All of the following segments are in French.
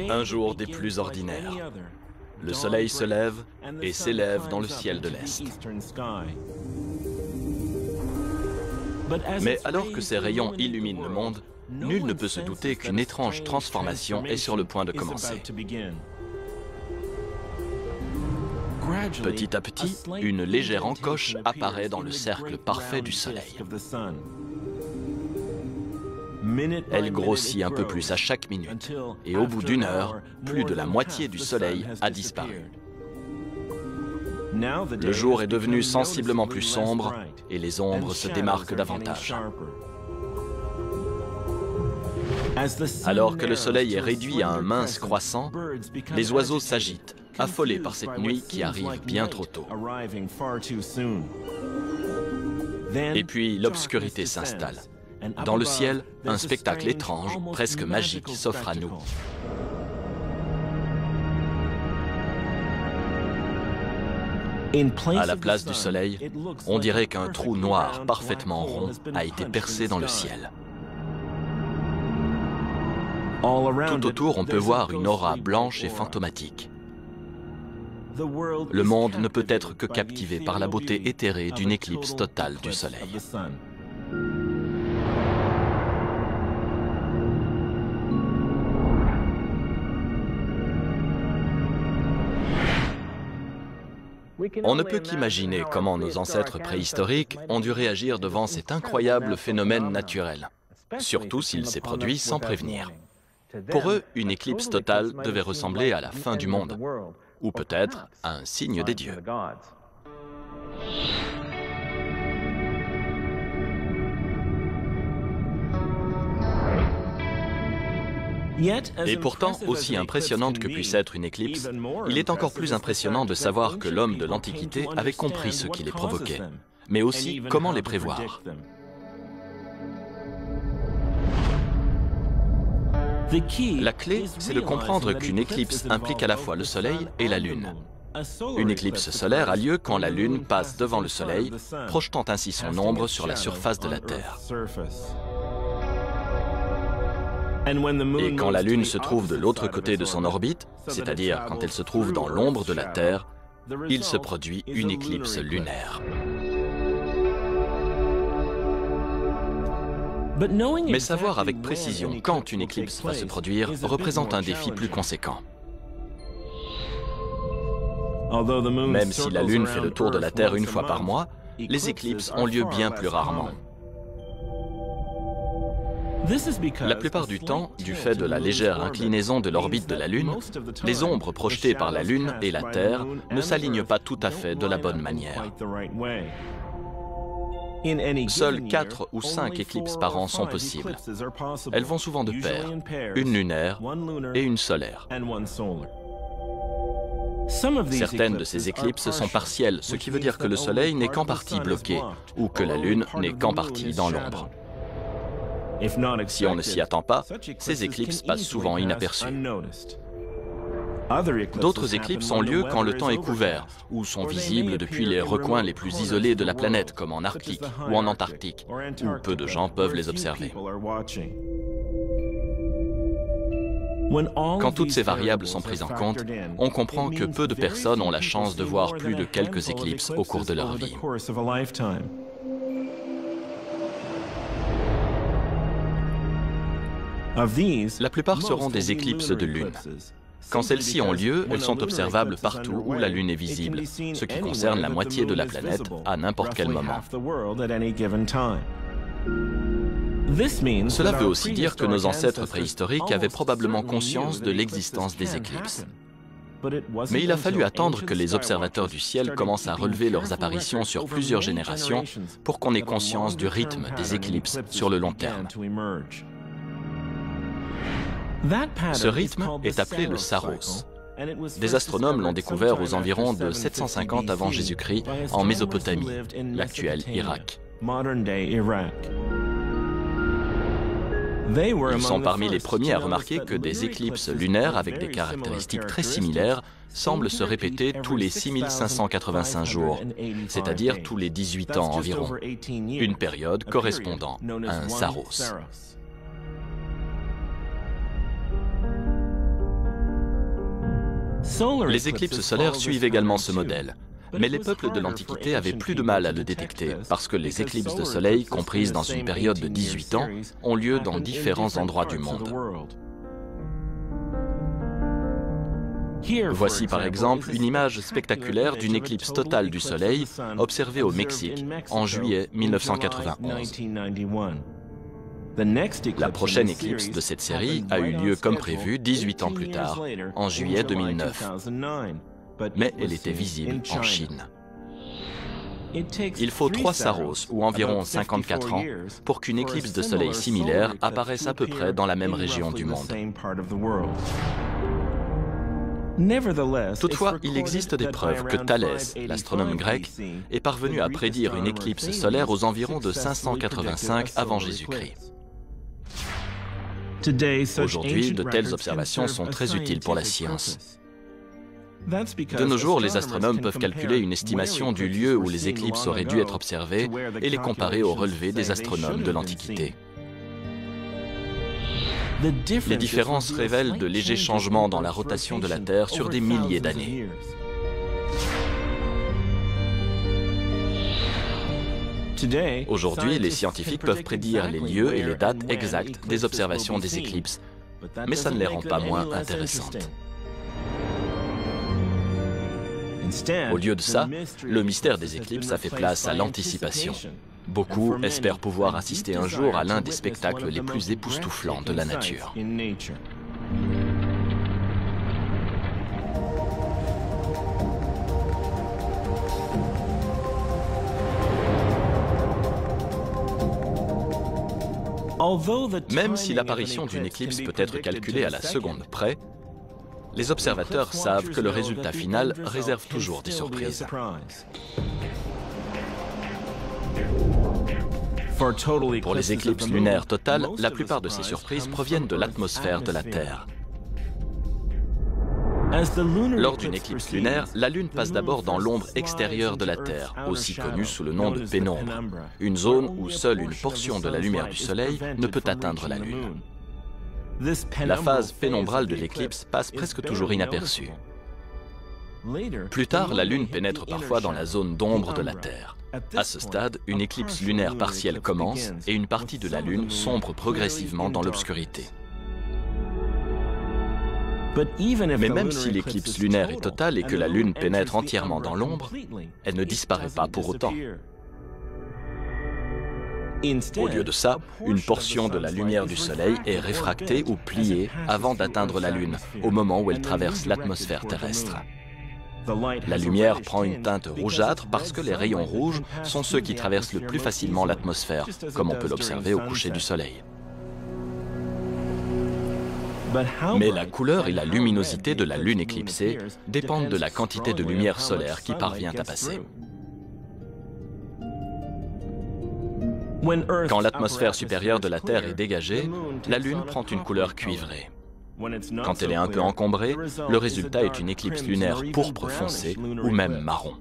Un jour des plus ordinaires. Le soleil se lève et s'élève dans le ciel de l'Est. Mais alors que ses rayons illuminent le monde, nul ne peut se douter qu'une étrange transformation est sur le point de commencer. Petit à petit, une légère encoche apparaît dans le cercle parfait du soleil. Elle grossit un peu plus à chaque minute, et au bout d'une heure, plus de la moitié du soleil a disparu. Le jour est devenu sensiblement plus sombre, et les ombres se démarquent davantage. Alors que le soleil est réduit à un mince croissant, les oiseaux s'agitent, affolés par cette nuit qui arrive bien trop tôt. Et puis l'obscurité s'installe. Dans le ciel, un spectacle étrange, presque magique, s'offre à nous. À la place du soleil, on dirait qu'un trou noir parfaitement rond a été percé dans le ciel. Tout autour, on peut voir une aura blanche et fantomatique. Le monde ne peut être que captivé par la beauté éthérée d'une éclipse totale du soleil. On ne peut qu'imaginer comment nos ancêtres préhistoriques ont dû réagir devant cet incroyable phénomène naturel, surtout s'il s'est produit sans prévenir. Pour eux, une éclipse totale devait ressembler à la fin du monde, ou peut-être à un signe des dieux. Et pourtant, aussi impressionnante que puisse être une éclipse, il est encore plus impressionnant de savoir que l'homme de l'Antiquité avait compris ce qui les provoquait, mais aussi comment les prévoir. La clé, c'est de comprendre qu'une éclipse implique à la fois le Soleil et la Lune. Une éclipse solaire a lieu quand la Lune passe devant le Soleil, projetant ainsi son ombre sur la surface de la Terre. Et quand la Lune se trouve de l'autre côté de son orbite, c'est-à-dire quand elle se trouve dans l'ombre de la Terre, il se produit une éclipse lunaire. Mais savoir avec précision quand une éclipse va se produire représente un défi plus conséquent. Même si la Lune fait le tour de la Terre une fois par mois, les éclipses ont lieu bien plus rarement. La plupart du temps, du fait de la légère inclinaison de l'orbite de la Lune, les ombres projetées par la Lune et la Terre ne s'alignent pas tout à fait de la bonne manière. Seules 4 ou 5 éclipses par an sont possibles. Elles vont souvent de pair, une lunaire et une solaire. Certaines de ces éclipses sont partielles, ce qui veut dire que le Soleil n'est qu'en partie bloqué, ou que la Lune n'est qu'en partie dans l'ombre. Si on ne s'y attend pas, ces éclipses passent souvent inaperçues. D'autres éclipses ont lieu quand le temps est couvert, ou sont visibles depuis les recoins les plus isolés de la planète, comme en Arctique ou en Antarctique, où peu de gens peuvent les observer. Quand toutes ces variables sont prises en compte, on comprend que peu de personnes ont la chance de voir plus de quelques éclipses au cours de leur vie. La plupart seront des éclipses de lune. Quand celles-ci ont lieu, elles sont observables partout où la Lune est visible, ce qui concerne la moitié de la planète à n'importe quel moment. Cela veut aussi dire que nos ancêtres préhistoriques avaient probablement conscience de l'existence des éclipses. Mais il a fallu attendre que les observateurs du ciel commencent à relever leurs apparitions sur plusieurs générations pour qu'on ait conscience du rythme des éclipses sur le long terme. Ce rythme est appelé le Saros. Des astronomes l'ont découvert aux environs de 750 avant Jésus-Christ en Mésopotamie, l'actuel Irak. Ils sont parmi les premiers à remarquer que des éclipses lunaires avec des caractéristiques très similaires semblent se répéter tous les 6585 jours, c'est-à-dire tous les 18 ans environ, une période correspondant à un Saros. Les éclipses solaires suivent également ce modèle. Mais les peuples de l'Antiquité avaient plus de mal à le détecter, parce que les éclipses de soleil, comprises dans une période de 18 ans, ont lieu dans différents endroits du monde. Voici par exemple une image spectaculaire d'une éclipse totale du Soleil observée au Mexique en juillet 1991. La prochaine éclipse de cette série a eu lieu comme prévu 18 ans plus tard, en juillet 2009. Mais elle était visible en Chine. Il faut 3 Saros, ou environ 54 ans, pour qu'une éclipse de soleil similaire apparaisse à peu près dans la même région du monde. Toutefois, il existe des preuves que Thalès, l'astronome grec, est parvenu à prédire une éclipse solaire aux environs de 585 avant Jésus-Christ. Aujourd'hui, de telles observations sont très utiles pour la science. De nos jours, les astronomes peuvent calculer une estimation du lieu où les éclipses auraient dû être observées et les comparer aux relevés des astronomes de l'Antiquité. Les différences révèlent de légers changements dans la rotation de la Terre sur des milliers d'années. Aujourd'hui, les scientifiques peuvent prédire les lieux et les dates exactes des observations des éclipses, mais ça ne les rend pas moins intéressantes. Au lieu de ça, le mystère des éclipses a fait place à l'anticipation. Beaucoup espèrent pouvoir assister un jour à l'un des spectacles les plus époustouflants de la nature. Même si l'apparition d'une éclipse peut être calculée à la seconde près, les observateurs savent que le résultat final réserve toujours des surprises. Pour les éclipses lunaires totales, la plupart de ces surprises proviennent de l'atmosphère de la Terre. Lors d'une éclipse lunaire, la Lune passe d'abord dans l'ombre extérieure de la Terre, aussi connue sous le nom de pénombre, une zone où seule une portion de la lumière du Soleil ne peut atteindre la Lune. La phase pénombrale de l'éclipse passe presque toujours inaperçue. Plus tard, la Lune pénètre parfois dans la zone d'ombre de la Terre. À ce stade, une éclipse lunaire partielle commence et une partie de la Lune sombre progressivement dans l'obscurité. Mais même si l'éclipse lunaire est totale et que la Lune pénètre entièrement dans l'ombre, elle ne disparaît pas pour autant. Au lieu de ça, une portion de la lumière du Soleil est réfractée ou pliée avant d'atteindre la Lune, au moment où elle traverse l'atmosphère terrestre. La lumière prend une teinte rougeâtre parce que les rayons rouges sont ceux qui traversent le plus facilement l'atmosphère, comme on peut l'observer au coucher du Soleil. Mais la couleur et la luminosité de la Lune éclipsée dépendent de la quantité de lumière solaire qui parvient à passer. Quand l'atmosphère supérieure de la Terre est dégagée, la Lune prend une couleur cuivrée. Quand elle est un peu encombrée, le résultat est une éclipse lunaire pourpre foncé ou même marron.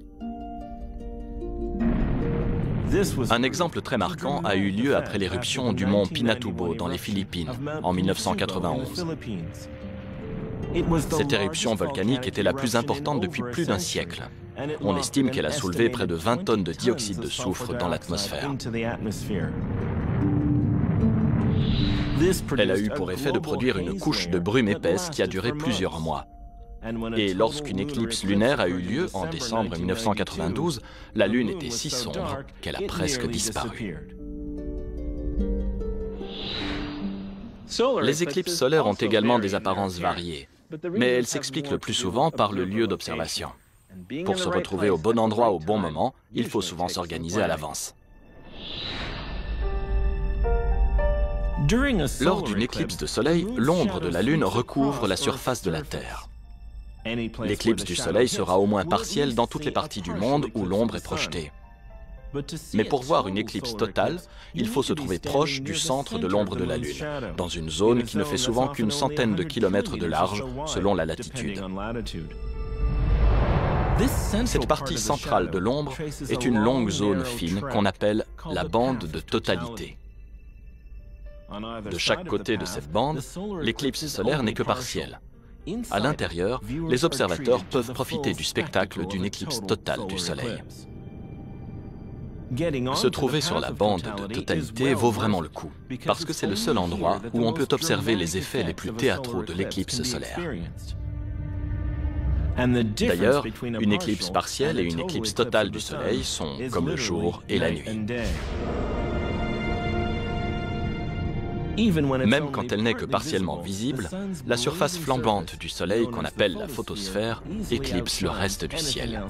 Un exemple très marquant a eu lieu après l'éruption du mont Pinatubo dans les Philippines en 1991. Cette éruption volcanique était la plus importante depuis plus d'un siècle. On estime qu'elle a soulevé près de 20 tonnes de dioxyde de soufre dans l'atmosphère. Elle a eu pour effet de produire une couche de brume épaisse qui a duré plusieurs mois. Et lorsqu'une éclipse lunaire a eu lieu en décembre 1992, la Lune était si sombre qu'elle a presque disparu. Les éclipses solaires ont également des apparences variées, mais elles s'expliquent le plus souvent par le lieu d'observation. Pour se retrouver au bon endroit au bon moment, il faut souvent s'organiser à l'avance. Lors d'une éclipse de soleil, l'ombre de la Lune recouvre la surface de la Terre. L'éclipse du Soleil sera au moins partielle dans toutes les parties du monde où l'ombre est projetée. Mais pour voir une éclipse totale, il faut se trouver proche du centre de l'ombre de la Lune, dans une zone qui ne fait souvent qu'une centaine de kilomètres de large, selon la latitude. Cette partie centrale de l'ombre est une longue zone fine qu'on appelle la bande de totalité. De chaque côté de cette bande, l'éclipse solaire n'est que partielle. À l'intérieur, les observateurs peuvent profiter du spectacle d'une éclipse totale du Soleil. Se trouver sur la bande de totalité vaut vraiment le coup, parce que c'est le seul endroit où on peut observer les effets les plus théâtraux de l'éclipse solaire. D'ailleurs, une éclipse partielle et une éclipse totale du Soleil sont comme le jour et la nuit. Même quand elle n'est que partiellement visible, la surface flambante du Soleil, qu'on appelle la photosphère, éclipse le reste du ciel.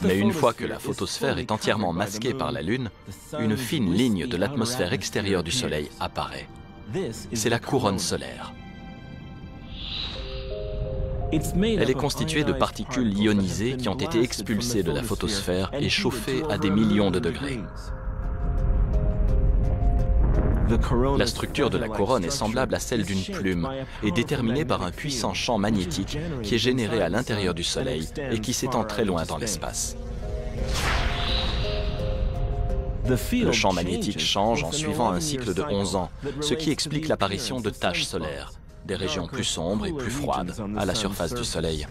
Mais une fois que la photosphère est entièrement masquée par la Lune, une fine ligne de l'atmosphère extérieure du Soleil apparaît. C'est la couronne solaire. Elle est constituée de particules ionisées qui ont été expulsées de la photosphère et chauffées à des millions de degrés. La structure de la couronne est semblable à celle d'une plume et déterminée par un puissant champ magnétique qui est généré à l'intérieur du Soleil et qui s'étend très loin dans l'espace. Le champ magnétique change en suivant un cycle de 11 ans, ce qui explique l'apparition de taches solaires, des régions plus sombres et plus froides à la surface du Soleil.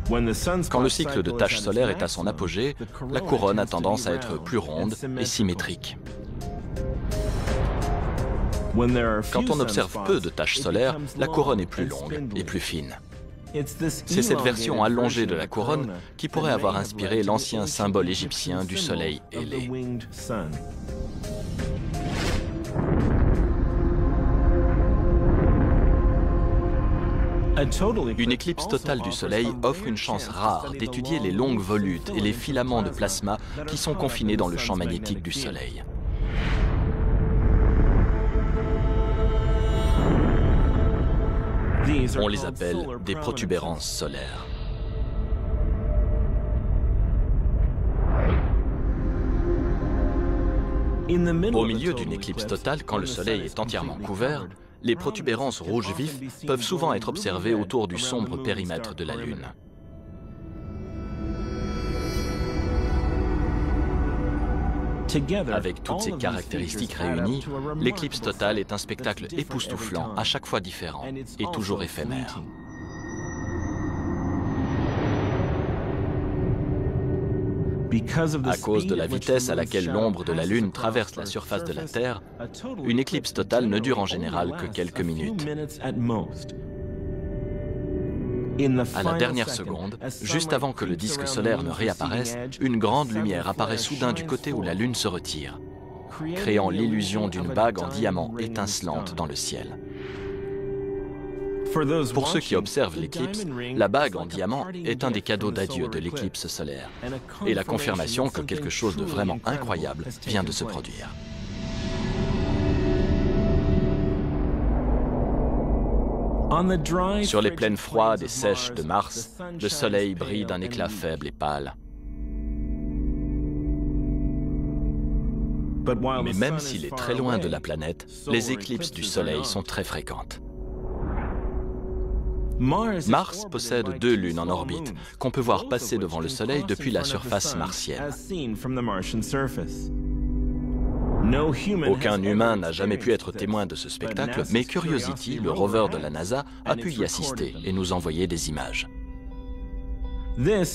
Quand le cycle de taches solaires est à son apogée, la couronne a tendance à être plus ronde et symétrique. Quand on observe peu de taches solaires, la couronne est plus longue et plus fine. C'est cette version allongée de la couronne qui pourrait avoir inspiré l'ancien symbole égyptien du soleil ailé. Une éclipse totale du Soleil offre une chance rare d'étudier les longues volutes et les filaments de plasma qui sont confinés dans le champ magnétique du Soleil. On les appelle des protubérances solaires. Au milieu d'une éclipse totale, quand le Soleil est entièrement couvert, les protubérances rouges vifs peuvent souvent être observées autour du sombre périmètre de la Lune. Avec toutes ces caractéristiques réunies, l'éclipse totale est un spectacle époustouflant, à chaque fois différent et toujours éphémère. À cause de la vitesse à laquelle l'ombre de la Lune traverse la surface de la Terre, une éclipse totale ne dure en général que quelques minutes. À la dernière seconde, juste avant que le disque solaire ne réapparaisse, une grande lumière apparaît soudain du côté où la Lune se retire, créant l'illusion d'une bague en diamant étincelante dans le ciel. Pour ceux qui observent l'éclipse, la bague en diamant est un des cadeaux d'adieu de l'éclipse solaire et la confirmation que quelque chose de vraiment incroyable vient de se produire. Sur les plaines froides et sèches de Mars, le Soleil brille d'un éclat faible et pâle. Mais même s'il est très loin de la planète, les éclipses du Soleil sont très fréquentes. Mars possède 2 lunes en orbite, qu'on peut voir passer devant le Soleil depuis la surface martienne. Aucun humain n'a jamais pu être témoin de ce spectacle, mais Curiosity, le rover de la NASA, a pu y assister et nous envoyer des images.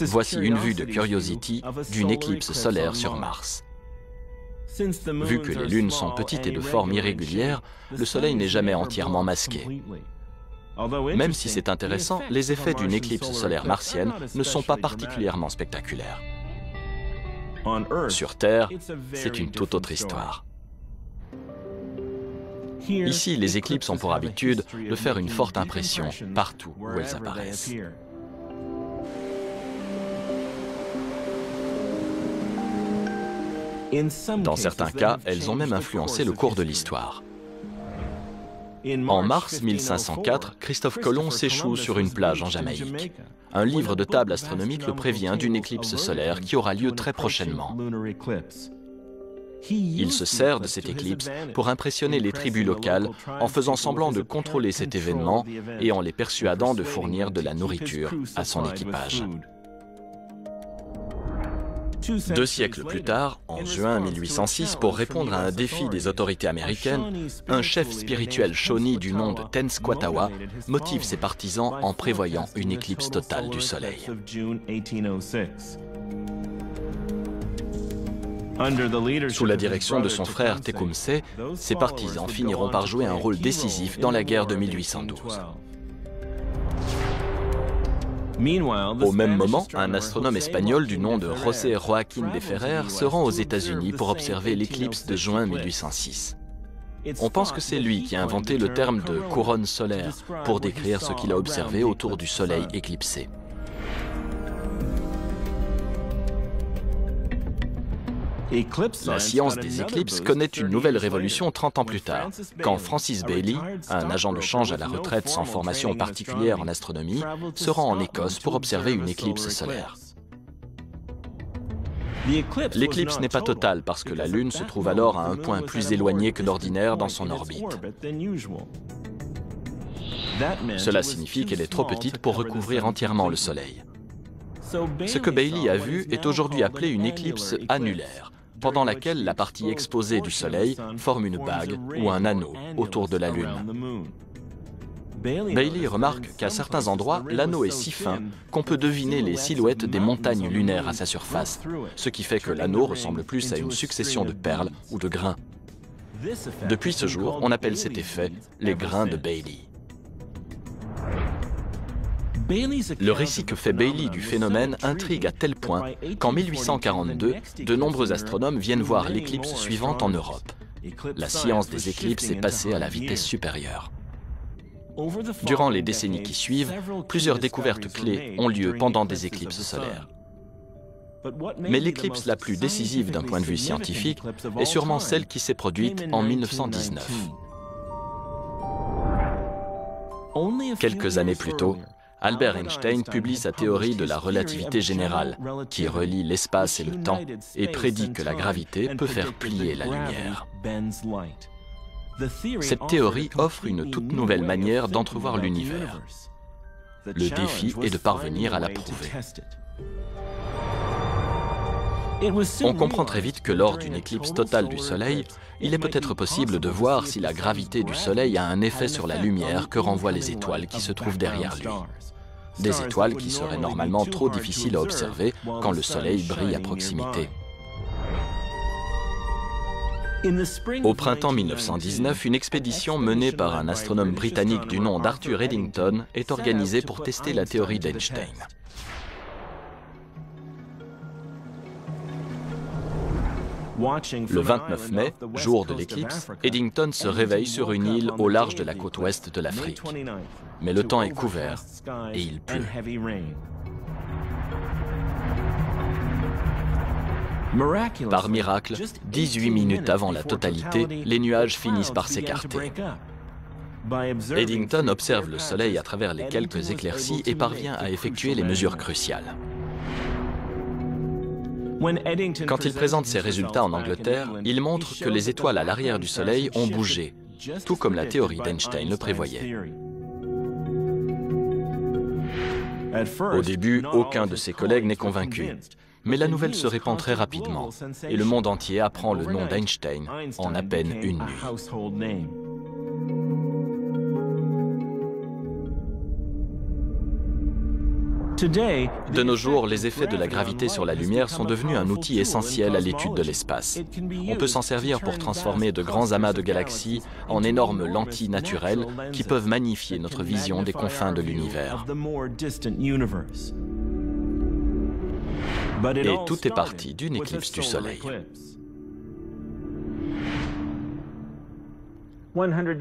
Voici une vue de Curiosity d'une éclipse solaire sur Mars. Vu que les lunes sont petites et de forme irrégulière, le Soleil n'est jamais entièrement masqué. Même si c'est intéressant, les effets d'une éclipse solaire martienne ne sont pas particulièrement spectaculaires. Sur Terre, c'est une toute autre histoire. Ici, les éclipses ont pour habitude de faire une forte impression partout où elles apparaissent. Dans certains cas, elles ont même influencé le cours de l'histoire. En mars 1504, Christophe Colomb s'échoue sur une plage en Jamaïque. Un livre de table astronomique le prévient d'une éclipse solaire qui aura lieu très prochainement. Il se sert de cette éclipse pour impressionner les tribus locales en faisant semblant de contrôler cet événement et en les persuadant de fournir de la nourriture à son équipage. 2 siècles plus tard, en juin 1806, pour répondre à un défi des autorités américaines, un chef spirituel Shawnee du nom de Tenskwatawa motive ses partisans en prévoyant une éclipse totale du Soleil. Sous la direction de son frère Tecumseh, ses partisans finiront par jouer un rôle décisif dans la guerre de 1812. Au même moment, un astronome espagnol du nom de José Joaquín de Ferrer se rend aux États-Unis pour observer l'éclipse de juin 1806. On pense que c'est lui qui a inventé le terme de couronne solaire pour décrire ce qu'il a observé autour du Soleil éclipsé. La science des éclipses connaît une nouvelle révolution 30 ans plus tard, quand Francis Baily, un agent de change à la retraite sans formation particulière en astronomie, se rend en Écosse pour observer une éclipse solaire. L'éclipse n'est pas totale parce que la Lune se trouve alors à un point plus éloigné que d'ordinaire dans son orbite. Cela signifie qu'elle est trop petite pour recouvrir entièrement le Soleil. Ce que Baily a vu est aujourd'hui appelé une éclipse annulaire, pendant laquelle la partie exposée du Soleil forme une bague ou un anneau autour de la Lune. Baily remarque qu'à certains endroits, l'anneau est si fin qu'on peut deviner les silhouettes des montagnes lunaires à sa surface, ce qui fait que l'anneau ressemble plus à une succession de perles ou de grains. Depuis ce jour, on appelle cet effet les grains de Baily. Le récit que fait Baily du phénomène intrigue à tel point qu'en 1842, de nombreux astronomes viennent voir l'éclipse suivante en Europe. La science des éclipses est passée à la vitesse supérieure. Durant les décennies qui suivent, plusieurs découvertes clés ont lieu pendant des éclipses solaires. Mais l'éclipse la plus décisive d'un point de vue scientifique est sûrement celle qui s'est produite en 1919. Quelques années plus tôt, Albert Einstein publie sa théorie de la relativité générale, qui relie l'espace et le temps et prédit que la gravité peut faire plier la lumière. Cette théorie offre une toute nouvelle manière d'entrevoir l'univers. Le défi est de parvenir à la prouver. On comprend très vite que lors d'une éclipse totale du Soleil, il est peut-être possible de voir si la gravité du Soleil a un effet sur la lumière que renvoient les étoiles qui se trouvent derrière lui. Des étoiles qui seraient normalement trop difficiles à observer quand le Soleil brille à proximité. Au printemps 1919, une expédition menée par un astronome britannique du nom d'Arthur Eddington est organisée pour tester la théorie d'Einstein. Le 29 mai, jour de l'éclipse, Eddington se réveille sur une île au large de la côte ouest de l'Afrique. Mais le temps est couvert et il pleut. Par miracle, 18 minutes avant la totalité, les nuages finissent par s'écarter. Eddington observe le Soleil à travers les quelques éclaircies et parvient à effectuer les mesures cruciales. Quand il présente ses résultats en Angleterre, il montre que les étoiles à l'arrière du Soleil ont bougé, tout comme la théorie d'Einstein le prévoyait. Au début, aucun de ses collègues n'est convaincu. Mais la nouvelle se répand très rapidement, et le monde entier apprend le nom d'Einstein en à peine une nuit. De nos jours, les effets de la gravité sur la lumière sont devenus un outil essentiel à l'étude de l'espace. On peut s'en servir pour transformer de grands amas de galaxies en énormes lentilles naturelles qui peuvent magnifier notre vision des confins de l'univers. Et tout est parti d'une éclipse du Soleil.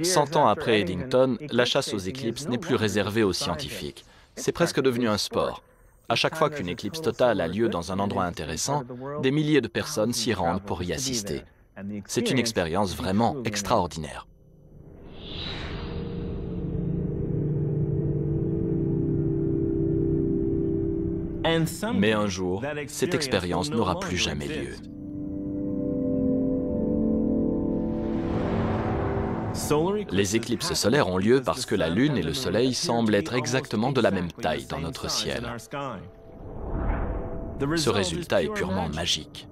100 ans après Eddington, la chasse aux éclipses n'est plus réservée aux scientifiques. C'est presque devenu un sport. À chaque fois qu'une éclipse totale a lieu dans un endroit intéressant, des milliers de personnes s'y rendent pour y assister. C'est une expérience vraiment extraordinaire. Mais un jour, cette expérience n'aura plus jamais lieu. Les éclipses solaires ont lieu parce que la Lune et le Soleil semblent être exactement de la même taille dans notre ciel. Ce résultat est purement magique.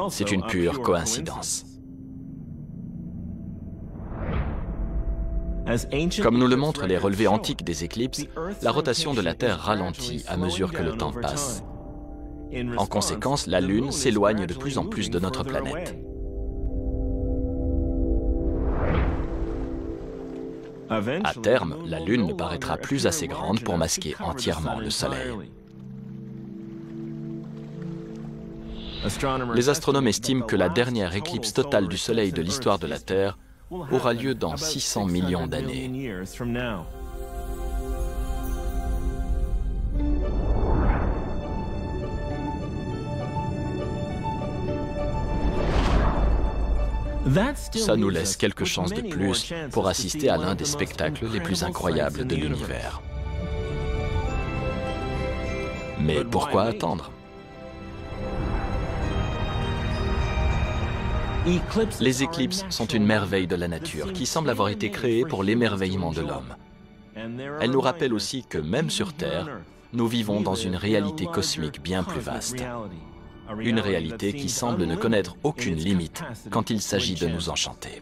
C'est une pure coïncidence. Comme nous le montrent les relevés antiques des éclipses, la rotation de la Terre ralentit à mesure que le temps passe. En conséquence, la Lune s'éloigne de plus en plus de notre planète. À terme, la Lune ne paraîtra plus assez grande pour masquer entièrement le Soleil. Les astronomes estiment que la dernière éclipse totale du Soleil de l'histoire de la Terre aura lieu dans 600 millions d'années. Ça nous laisse quelques chances de plus pour assister à l'un des spectacles les plus incroyables de l'univers. Mais pourquoi attendre? Les éclipses sont une merveille de la nature qui semble avoir été créée pour l'émerveillement de l'homme. Elles nous rappellent aussi que même sur Terre, nous vivons dans une réalité cosmique bien plus vaste. Une réalité qui semble ne connaître aucune limite quand il s'agit de nous enchanter.